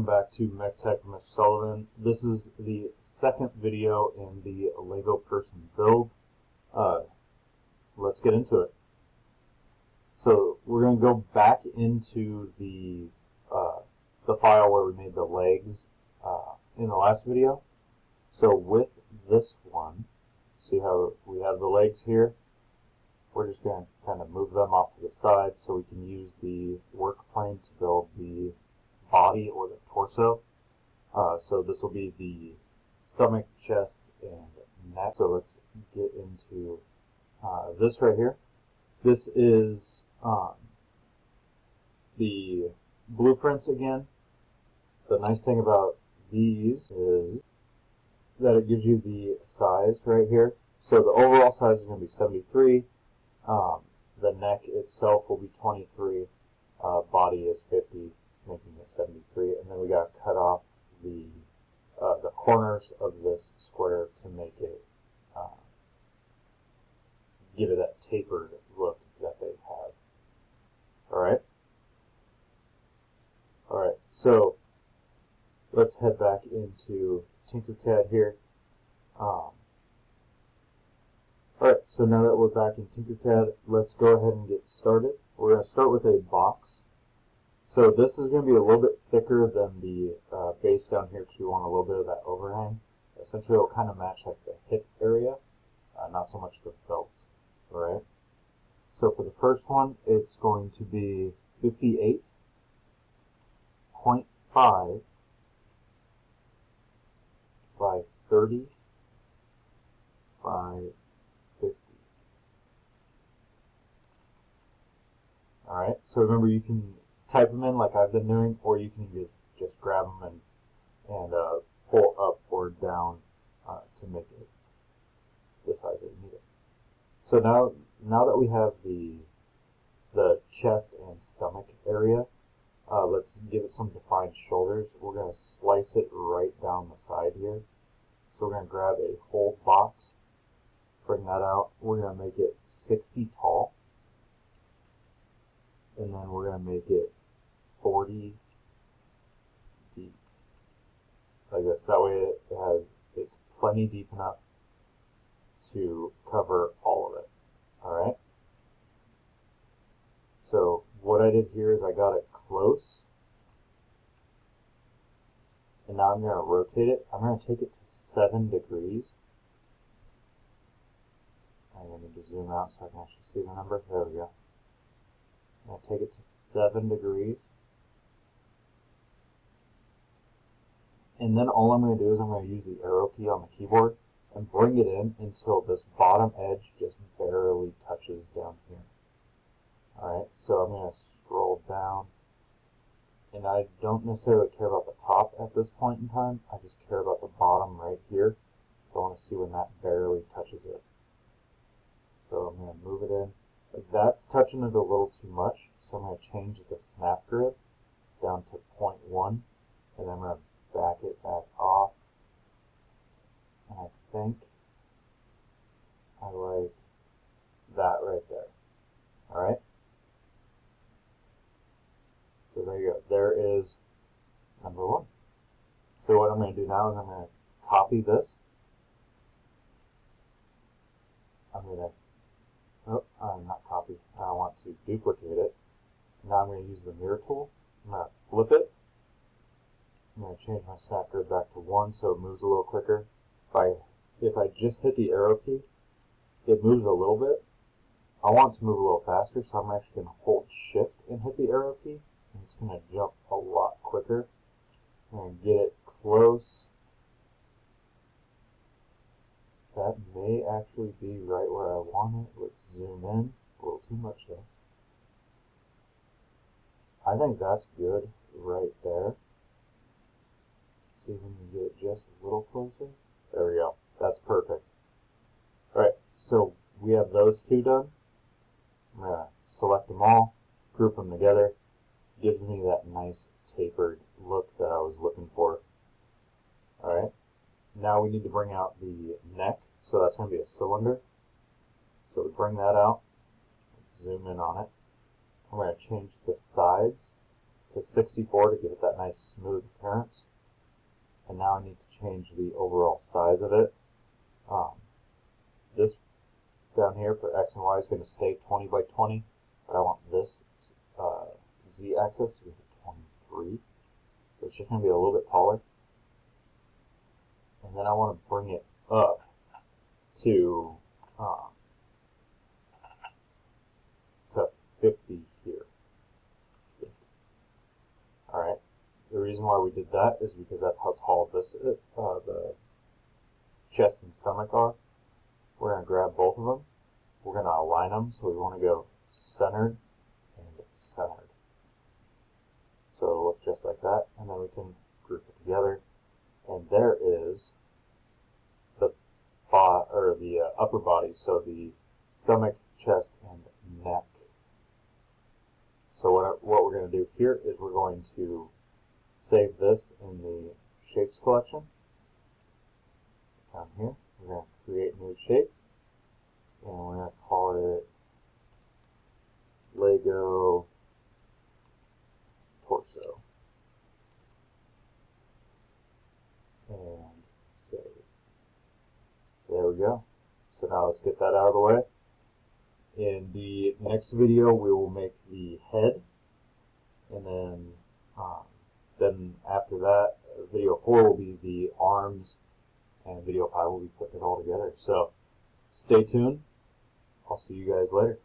back to MechTech with Mr. Sullivan. This is the second video in the Lego person build. Let's get into it. So we're going to go back into the file where we made the legs in the last video. So with this one, see how we have the legs here? We're just going to kind of move them off to the side so we can use the work plane to build the body or the torso. So this will be the stomach, chest, and neck. So let's get into this right here. This is the blueprints again. The nice thing about these is that it gives you the size right here. So the overall size is going to be 73. The neck itself will be 23. Body is 50, making it 73. And then we got to cut off the corners of this square to make it give it that tapered look that they have. Alright? Alright, so let's head back into TinkerCAD here. Alright, so now that we're back in TinkerCAD, let's go ahead and get started. We're going to start with a box. So this is going to be a little bit thicker than the base down here because we want a little bit of that overhang. Essentially it will kind of match like the hip area, not so much the belt. Alright, so for the first one, it's going to be 58.5 by 30 by 50. Alright, so remember you can type them in like I've been doing, or you can just grab them and pull up or down to make it the size that you need it. So now that we have the chest and stomach area, let's give it some defined shoulders. We're going to slice it right down the side here. So we're going to grab a whole box, bring that out. We're going to make it 60 tall, and then we're going to make it 40 deep, like this. That way it's plenty deep enough to cover all of it. Alright? So what I did here is I got it close, and now I'm going to rotate it. I'm going to take it to 7 degrees. I'm going to zoom out so I can actually see the number. There we go. I'm going to take it to 7 degrees. And then all I'm going to do is I'm going to use the arrow key on the keyboard and bring it in until this bottom edge just barely touches down here. Alright, so I'm going to scroll down, and I don't necessarily care about the top at this point in time, I just care about the bottom right here. So I want to see when that barely touches it. So I'm going to move it in. That's touching it a little too much, so I'm going to change the snap grid down to 0.1, and then I'm going to back it back off. And I think I like that right there. Alright? So there you go. There is number 1. So what I'm going to do now is I'm going to copy this. I'm going to, not copy. I want to duplicate it. Now I'm going to use the mirror tool. I'm going to flip it. I'm going to change my snap grid back to 1 so it moves a little quicker. If I just hit the arrow key, it moves a little bit. I want it to move a little faster, so I'm actually going to hold shift and hit the arrow key, and it's going to jump a lot quicker. I'm going to get it close. That may actually be right where I want it. Let's zoom in. A little too much though. I think that's good right there. See if we can get it just a little closer. There we go. That's perfect. Alright, so we have those two done. I'm going to select them all, group them together. Gives me that nice tapered look that I was looking for. Alright, now we need to bring out the neck. So that's going to be a cylinder. So we bring that out, zoom in on it. I'm going to change the sides to 64 to give it that nice smooth appearance. And now I need to change the overall size of it. This down here for X and Y is going to stay 20 by 20, but I want this Z-axis to be 23. So it's just going to be a little bit taller. And then I want to bring it up to 50 here. Alright, the reason why we did that is because that's how tall this is, the chest and stomach are. We're going to grab both of them. We're going to align them, so we want to go centered and centered. So it'll look just like that, and then we can group it together. And there is the upper body, so the stomach, chest, and neck. So what we're going to do here is we're going to save this in the shapes collection. Down here, we're going to create a new shape, and we're going to call it Lego Torso. And save. There we go. So now let's get that out of the way. In the next video, we will make the head, and then after that, video 4 will be the arms, and video 5 will be putting it all together. So stay tuned. I'll see you guys later.